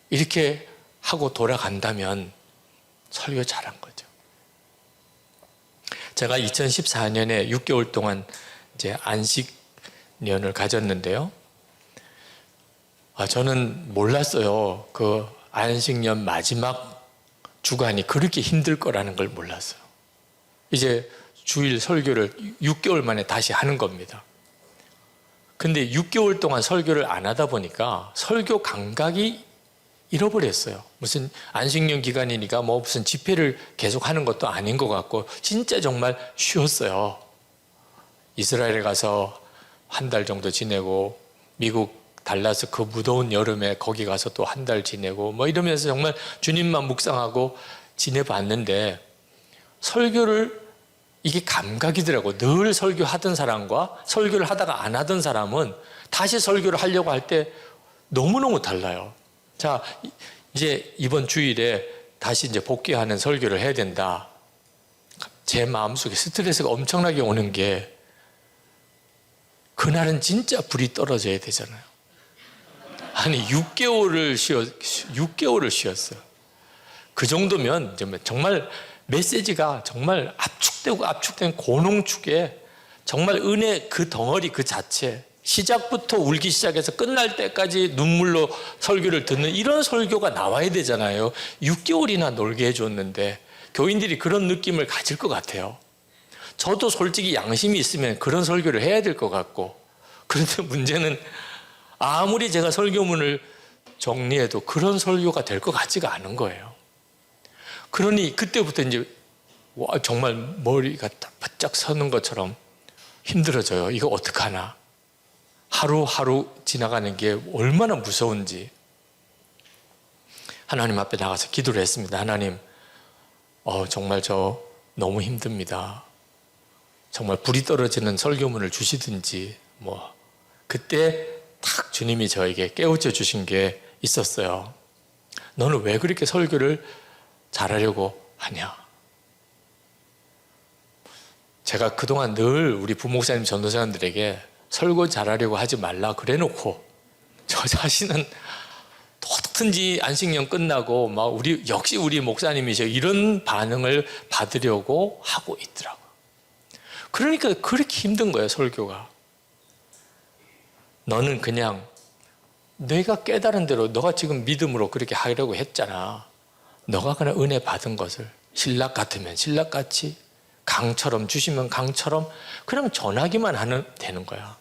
이렇게 하고 돌아간다면 설교 잘한 거죠. 제가 2014년에 6개월 동안 이제 안식년을 가졌는데요. 저는 몰랐어요. 그 안식년 마지막 주간이 그렇게 힘들 거라는 걸 몰랐어요. 이제 주일 설교를 6개월 만에 다시 하는 겁니다. 근데 6개월 동안 설교를 안 하다 보니까 설교 감각이 잃어버렸어요. 무슨 안식년 기간이니까 뭐 무슨 집회를 계속 하는 것도 아닌 것 같고 진짜 정말 쉬었어요. 이스라엘에 가서 한 달 정도 지내고 미국 달라스 그 무더운 여름에 거기 가서 또 한 달 지내고 뭐 이러면서 정말 주님만 묵상하고 지내봤는데, 설교를 이게 감각이더라고요. 늘 설교하던 사람과 설교를 하다가 안 하던 사람은 다시 설교를 하려고 할 때 너무너무 달라요. 자, 이제 이번 주일에 다시 이제 복귀하는 설교를 해야 된다. 제 마음속에 스트레스가 엄청나게 오는 게, 그날은 진짜 불이 떨어져야 되잖아요. 아니 6개월을 쉬었어요. 그 정도면 정말 메시지가 정말 압축된 고농축에 정말 은혜 그 덩어리 그 자체, 시작부터 울기 시작해서 끝날 때까지 눈물로 설교를 듣는 이런 설교가 나와야 되잖아요. 6개월이나 놀게 해줬는데 교인들이 그런 느낌을 가질 것 같아요. 저도 솔직히 양심이 있으면 그런 설교를 해야 될 것 같고, 그런데 문제는 아무리 제가 설교문을 정리해도 그런 설교가 될 것 같지가 않은 거예요. 그러니 그때부터 이제 정말 머리가 바짝 서는 것처럼 힘들어져요. 이거 어떡하나. 하루하루 지나가는 게 얼마나 무서운지. 하나님 앞에 나가서 기도를 했습니다. 하나님, 정말 저 너무 힘듭니다. 정말 불이 떨어지는 설교문을 주시든지 그때 딱 주님이 저에게 깨우쳐 주신 게 있었어요. 너는 왜 그렇게 설교를 잘하려고 하냐? 제가 그동안 늘 우리 부목사님 전도사님들에게 설교 잘하려고 하지 말라 그래놓고 저 자신은 어떻든지 안식년 끝나고 역시 우리 목사님이셔 이런 반응을 받으려고 하고 있더라고요. 그러니까 그렇게 힘든 거예요, 설교가. 너는 그냥 내가 깨달은 대로 너가 지금 믿음으로 그렇게 하려고 했잖아. 너가 그냥 은혜 받은 것을 신락 같으면 신락같이, 강처럼 주시면 강처럼 그냥 전하기만 하면 되는 거야.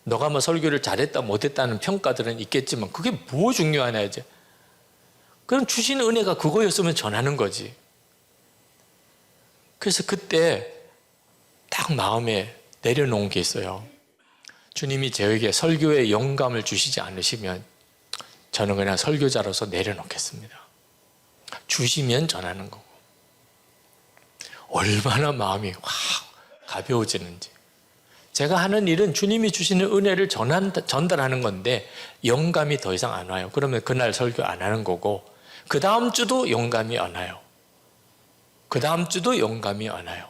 너가 뭐 설교를 잘했다 못했다는 평가들은 있겠지만 그게 뭐 중요하냐 이제. 그럼 주신 은혜가 그거였으면 전하는 거지. 그래서 그때 딱 마음에 내려놓은 게 있어요. 주님이 저에게 설교에 영감을 주시지 않으시면 저는 그냥 설교자로서 내려놓겠습니다. 주시면 전하는 거고. 얼마나 마음이 확 가벼워지는지. 제가 하는 일은 주님이 주시는 은혜를 전달하는 건데 영감이 더 이상 안 와요. 그러면 그날 설교 안 하는 거고 그 다음 주도 영감이 안 와요. 그 다음 주도 영감이 안 와요.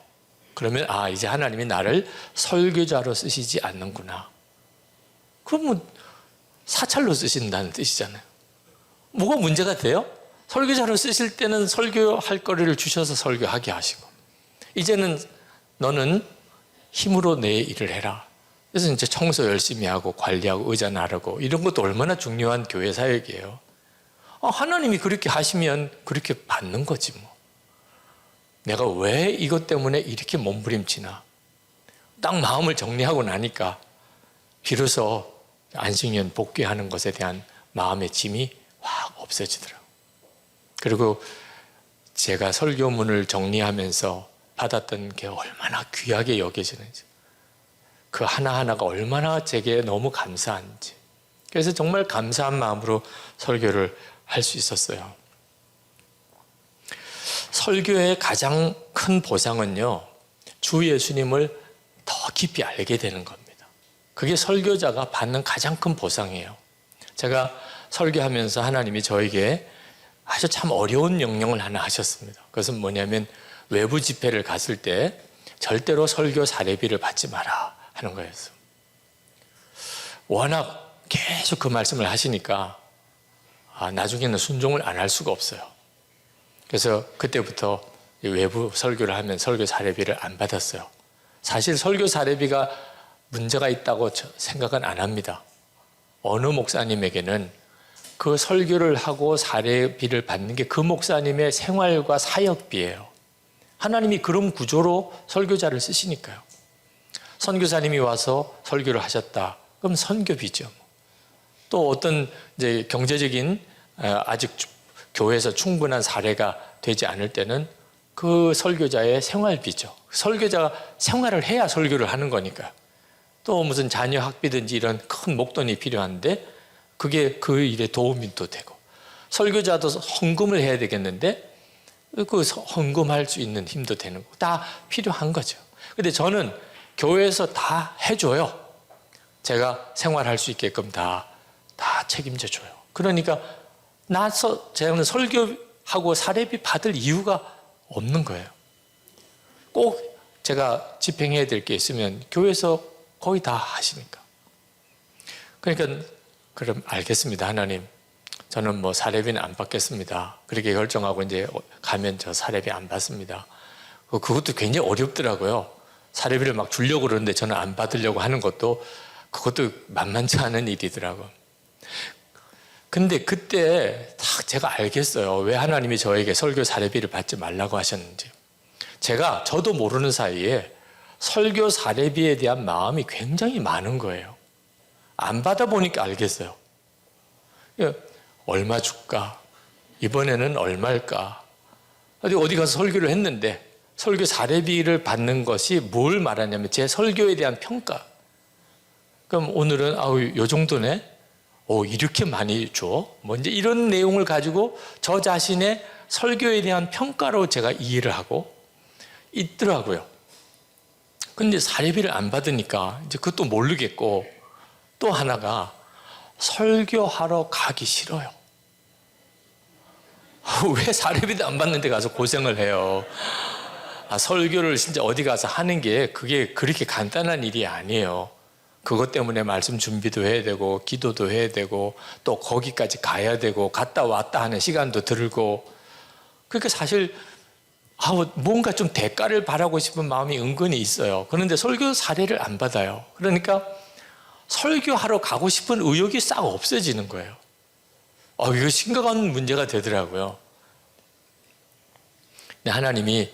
그러면 이제 하나님이 나를 설교자로 쓰시지 않는구나. 그러면 사찰로 쓰신다는 뜻이잖아요. 뭐가 문제가 돼요? 설교자로 쓰실 때는 설교할 거리를 주셔서 설교하게 하시고 이제는 너는 힘으로 내 일을 해라. 그래서 이제 청소 열심히 하고 관리하고 의자 나르고 이런 것도 얼마나 중요한 교회 사역이에요. 하나님이 그렇게 하시면 그렇게 받는 거지 뭐. 내가 왜 이것 때문에 이렇게 몸부림치나. 딱 마음을 정리하고 나니까 비로소 안식년 복귀하는 것에 대한 마음의 짐이 확 없어지더라고요. 그리고 제가 설교문을 정리하면서 받았던 게 얼마나 귀하게 여겨지는지, 그 하나하나가 얼마나 제게 너무 감사한지, 그래서 정말 감사한 마음으로 설교를 할 수 있었어요. 설교의 가장 큰 보상은요, 주 예수님을 더 깊이 알게 되는 겁니다. 그게 설교자가 받는 가장 큰 보상이에요. 제가 설교하면서 하나님이 저에게 아주 참 어려운 명령을 하나 하셨습니다. 그것은 뭐냐면 외부 집회를 갔을 때 절대로 설교 사례비를 받지 마라 하는 거였어요. 워낙 계속 그 말씀을 하시니까 나중에는 순종을 안 할 수가 없어요. 그래서 그때부터 외부 설교를 하면 설교 사례비를 안 받았어요. 사실 설교 사례비가 문제가 있다고 생각은 안 합니다. 어느 목사님에게는 그 설교를 하고 사례비를 받는 게 그 목사님의 생활과 사역비예요. 하나님이 그런 구조로 설교자를 쓰시니까요. 선교사님이 와서 설교를 하셨다. 그럼 선교비죠. 또 어떤 이제 경제적인 아직 교회에서 충분한 사례가 되지 않을 때는 그 설교자의 생활비죠. 설교자가 생활을 해야 설교를 하는 거니까요. 또 무슨 자녀 학비든지 이런 큰 목돈이 필요한데 그게 그 일에 도움이 또 되고, 설교자도 헌금을 해야 되겠는데 그 헌금할 수 있는 힘도 되는 거, 다 필요한 거죠. 근데 저는 교회에서 다 해줘요. 제가 생활할 수 있게끔 다 책임져 줘요. 그러니까 저는 설교하고 사례비 받을 이유가 없는 거예요. 꼭 제가 집행해야 될 게 있으면 교회에서 거의 다 하시니까. 그러니까 그럼 알겠습니다, 하나님. 저는 뭐 사례비는 안 받겠습니다. 그렇게 결정하고 이제 가면 저 사례비 안 받습니다. 그것도 굉장히 어렵더라고요. 사례비를 막 주려고 그러는데 저는 안 받으려고 하는 것도 그것도 만만치 않은 일이더라고요. 근데 그때 딱 제가 알겠어요. 왜 하나님이 저에게 설교 사례비를 받지 말라고 하셨는지. 저도 모르는 사이에 설교 사례비에 대한 마음이 굉장히 많은 거예요. 안 받아보니까 알겠어요. 얼마 줄까? 이번에는 얼마일까? 어디 가서 설교를 했는데 설교 사례비를 받는 것이 뭘 말하냐면 제 설교에 대한 평가. 그럼 오늘은 요 정도네? 이렇게 많이 줘? 뭐 이제 이런 내용을 가지고 저 자신의 설교에 대한 평가로 제가 이해를 하고 있더라고요. 근데 사례비를 안 받으니까 이제 그것도 모르겠고, 또 하나가 설교하러 가기 싫어요. 왜 사례비도 안 받는데 가서 고생을 해요? 설교를 진짜 어디 가서 하는 게 그게 그렇게 간단한 일이 아니에요. 그것 때문에 말씀 준비도 해야 되고 기도도 해야 되고 또 거기까지 가야 되고 갔다 왔다 하는 시간도 들고, 그러니까 사실 뭔가 좀 대가를 바라고 싶은 마음이 은근히 있어요. 그런데 설교 사례를 안 받아요. 그러니까 설교하러 가고 싶은 의욕이 싹 없어지는 거예요. 이거 심각한 문제가 되더라고요. 근데 하나님이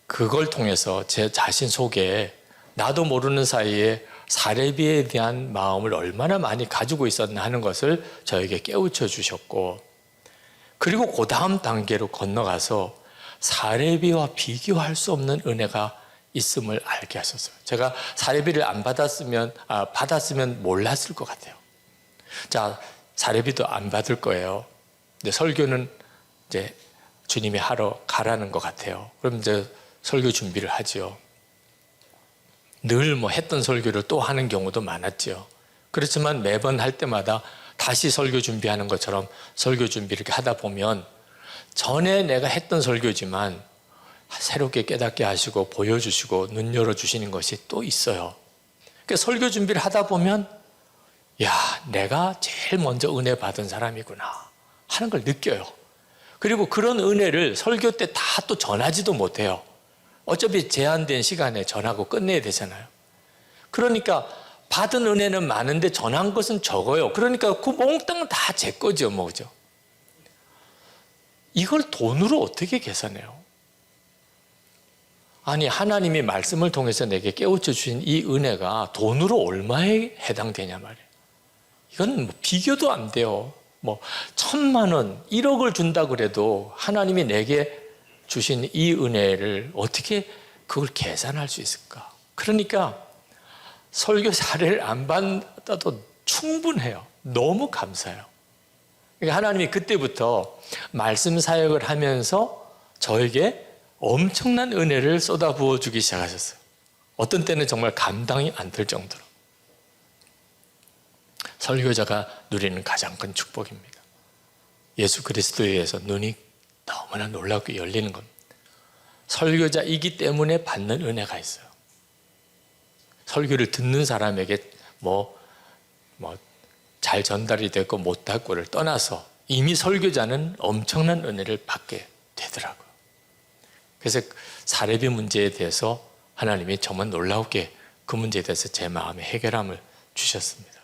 그걸 통해서 제 자신 속에 나도 모르는 사이에 사례비에 대한 마음을 얼마나 많이 가지고 있었나 하는 것을 저에게 깨우쳐 주셨고, 그리고 그 다음 단계로 건너가서 사례비와 비교할 수 없는 은혜가 있음을 알게 하셨어요. 제가 사례비를 안 받았으면 몰랐을 것 같아요. 자, 사례비도 안 받을 거예요. 근데 설교는 이제 주님이 하러 가라는 것 같아요. 그럼 이제 설교 준비를 하지요. 늘 했던 설교를 또 하는 경우도 많았지요. 그렇지만 매번 할 때마다 다시 설교 준비하는 것처럼 설교 준비를 이렇게 하다 보면 전에 내가 했던 설교지만 새롭게 깨닫게 하시고 보여주시고 눈 열어주시는 것이 또 있어요. 그러니까 설교 준비를 하다 보면 야, 내가 제일 먼저 은혜 받은 사람이구나 하는 걸 느껴요. 그리고 그런 은혜를 설교 때 다 또 전하지도 못해요. 어차피 제한된 시간에 전하고 끝내야 되잖아요. 그러니까 받은 은혜는 많은데 전한 것은 적어요. 그러니까 그 몽땅 다 제 거죠, 뭐죠. 이걸 돈으로 어떻게 계산해요? 아니, 하나님이 말씀을 통해서 내게 깨우쳐 주신 이 은혜가 돈으로 얼마에 해당되냐 말이에요. 이건 비교도 안 돼요. 1,000만 원, 1억을 준다 그래도 하나님이 내게 주신 이 은혜를 어떻게 그걸 계산할 수 있을까? 그러니까 설교 사례를 안 받아도 충분해요. 너무 감사해요. 그러니까 하나님이 그때부터 말씀 사역을 하면서 저에게 엄청난 은혜를 쏟아부어 주기 시작하셨어요. 어떤 때는 정말 감당이 안 될 정도로. 설교자가 누리는 가장 큰 축복입니다. 예수 그리스도에 의해서 눈이 너무나 놀랍게 열리는 겁니다. 설교자이기 때문에 받는 은혜가 있어요. 설교를 듣는 사람에게 잘 전달이 됐고 못했고를 떠나서 이미 설교자는 엄청난 은혜를 받게 되더라고요. 그래서 사례비 문제에 대해서 하나님이 정말 놀랍게 그 문제에 대해서 제 마음에 해결함을 주셨습니다.